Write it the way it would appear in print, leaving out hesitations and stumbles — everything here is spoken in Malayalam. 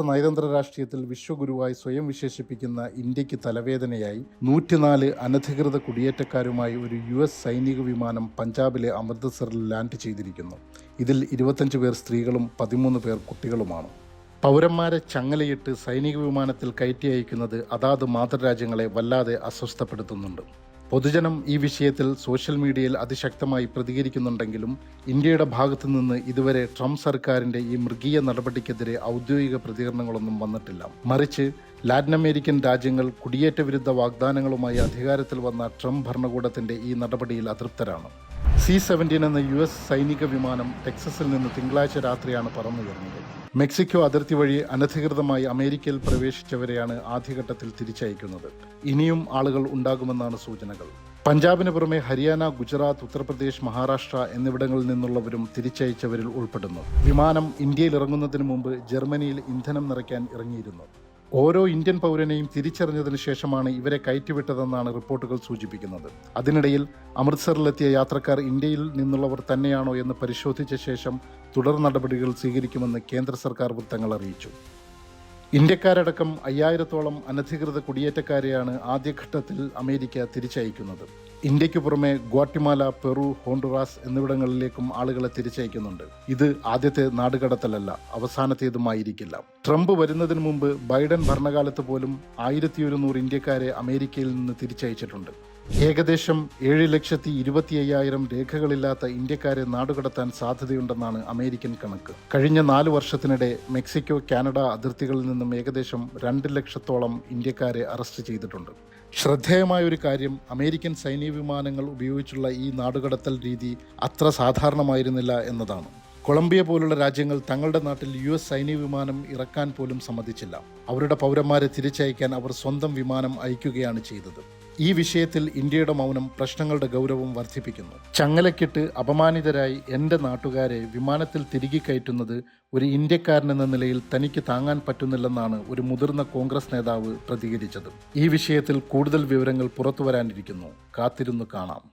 നയതന്ത്ര രാഷ്ട്രീയത്തിൽ വിശ്വഗുരുവായി സ്വയം വിശേഷിപ്പിക്കുന്ന ഇന്ത്യക്ക് തലവേദനയായി 104 അനധികൃത കുടിയേറ്റക്കാരുമായി ഒരു US സൈനിക വിമാനം പഞ്ചാബിലെ അമൃത്സറിൽ ലാൻഡ് ചെയ്തിരിക്കുന്നു. ഇതിൽ 25 പേർ സ്ത്രീകളും 13 പേർ കുട്ടികളുമാണ്. പൗരന്മാരെ ചങ്ങലയിട്ട് സൈനിക വിമാനത്തിൽ കയറ്റി അയക്കുന്നത് അതാത് മാതൃരാജ്യങ്ങളെ വല്ലാതെ അസ്വസ്ഥപ്പെടുത്തുന്നുണ്ട്. പൊതുജനം ഈ വിഷയത്തിൽ സോഷ്യൽ മീഡിയയിൽ അതിശക്തമായി പ്രതികരിക്കുന്നുണ്ടെങ്കിലും ഇന്ത്യയുടെ ഭാഗത്തു നിന്ന് ഇതുവരെ ട്രംപ് സർക്കാരിൻ്റെ ഈ മൃഗീയ നടപടിക്കെതിരെ ഔദ്യോഗിക പ്രതികരണങ്ങളൊന്നും വന്നിട്ടില്ല. മറിച്ച് ലാറ്റിൻ അമേരിക്കൻ രാജ്യങ്ങൾ കുടിയേറ്റ വിരുദ്ധ വാഗ്ദാനങ്ങളുമായി അധികാരത്തിൽ വന്ന ട്രംപ് ഭരണകൂടത്തിൻ്റെ ഈ നടപടിയിൽ അതൃപ്തരാണ്. C-17 എന്ന US സൈനിക വിമാനം ടെക്സസിൽ നിന്ന് തിങ്കളാഴ്ച രാത്രിയാണ് പറന്നുയർന്നത്. മെക്സിക്കോ അതിർത്തി വഴി അനധികൃതമായി അമേരിക്കയിൽ പ്രവേശിച്ചവരെയാണ് ആദ്യഘട്ടത്തിൽ തിരിച്ചയക്കുന്നത്. ഇനിയും ആളുകൾ ഉണ്ടാകുമെന്നാണ് സൂചനകൾ. പഞ്ചാബിന് പുറമെ ഹരിയാന, ഗുജറാത്ത്, ഉത്തർപ്രദേശ്, മഹാരാഷ്ട്ര എന്നിവിടങ്ങളിൽ നിന്നുള്ളവരും തിരിച്ചയച്ചവരിൽ ഉൾപ്പെടുന്നു. വിമാനം ഇന്ത്യയിൽ ഇറങ്ങുന്നതിന് മുമ്പ് ജർമ്മനിയിൽ ഇന്ധനം നിറയ്ക്കാൻ ഇറങ്ങിയിരുന്നു. ഓരോ ഇന്ത്യൻ പൗരനെയും തിരിച്ചറിഞ്ഞതിന് ശേഷമാണ് ഇവരെ കയറ്റിവിട്ടതെന്നാണ് റിപ്പോർട്ടുകൾ സൂചിപ്പിക്കുന്നത്. അതിനിടയിൽ അമൃത്സറിലെത്തിയ യാത്രക്കാർ ഇന്ത്യയിൽ നിന്നുള്ളവർ തന്നെയാണോ എന്ന് പരിശോധിച്ച ശേഷം തുടർ നടപടികൾ സ്വീകരിക്കുമെന്ന് കേന്ദ്ര സർക്കാർ വൃത്തങ്ങൾ അറിയിച്ചു. ഇന്ത്യക്കാരടക്കം 5000-ഓളം അനധികൃത കുടിയേറ്റക്കാരെയാണ് ആദ്യഘട്ടത്തിൽ അമേരിക്ക തിരിച്ചയക്കുന്നത്. ഇന്ത്യക്ക് പുറമെ ഗ്വാട്ടിമാല, പെറു, ഹോണ്ടുറാസ് എന്നിവിടങ്ങളിലേക്കും ആളുകളെ തിരിച്ചയക്കുന്നുണ്ട്. ഇത് ആദ്യത്തെ നാടുകടത്തലല്ല, അവസാനത്തേതുമായിരിക്കില്ല. ട്രംപ് വരുന്നതിന് മുമ്പ് ബൈഡൻ ഭരണകാലത്ത് പോലും 1100 ഇന്ത്യക്കാരെ അമേരിക്കയിൽ നിന്ന് തിരിച്ചയച്ചിട്ടുണ്ട്. ഏകദേശം 7,25,000 രേഖകളില്ലാത്ത ഇന്ത്യക്കാരെ നാടുകടത്താൻ സാധ്യതയുണ്ടെന്നാണ് അമേരിക്കൻ കണക്ക്. കഴിഞ്ഞ 4 വർഷത്തിനിടെ മെക്സിക്കോ, കാനഡ അതിർത്തികളിൽ നിന്നും ഏകദേശം 2 ലക്ഷത്തോളം ഇന്ത്യക്കാരെ അറസ്റ്റ് ചെയ്തിട്ടുണ്ട്. ശ്രദ്ധേയമായ ഒരു കാര്യം, അമേരിക്കൻ സൈനിക വിമാനങ്ങൾ ഉപയോഗിച്ചുള്ള ഈ നാടുകടത്തൽ രീതി അത്ര സാധാരണമായിരുന്നില്ല എന്നതാണ്. കൊളംബിയ പോലുള്ള രാജ്യങ്ങൾ തങ്ങളുടെ നാട്ടിൽ US സൈനിക വിമാനം ഇറക്കാൻ പോലും സമ്മതിച്ചില്ല. അവരുടെ പൗരന്മാരെ തിരിച്ചയക്കാൻ അവർ സ്വന്തം വിമാനം അയക്കുകയാണ് ചെയ്തത്. ഈ വിഷയത്തിൽ ഇന്ത്യയുടെ മൗനം പ്രശ്നങ്ങളുടെ ഗൗരവം വർദ്ധിപ്പിക്കുന്നു. ചങ്ങലക്കിട്ട് അപമാനിതരായി എൻ്റെ നാട്ടുകാരെ വിമാനത്തിൽ തിരികെ കയറ്റുന്നത് ഒരു ഇന്ത്യക്കാരനെന്ന നിലയിൽ തനിക്ക് താങ്ങാൻ പറ്റുന്നില്ലെന്നാണ് ഒരു മുതിർന്ന കോൺഗ്രസ് നേതാവ് പ്രതികരിച്ചത്. ഈ വിഷയത്തിൽ കൂടുതൽ വിവരങ്ങൾ പുറത്തുവരാനിരിക്കുന്നു. കാത്തിരുന്നു കാണാം.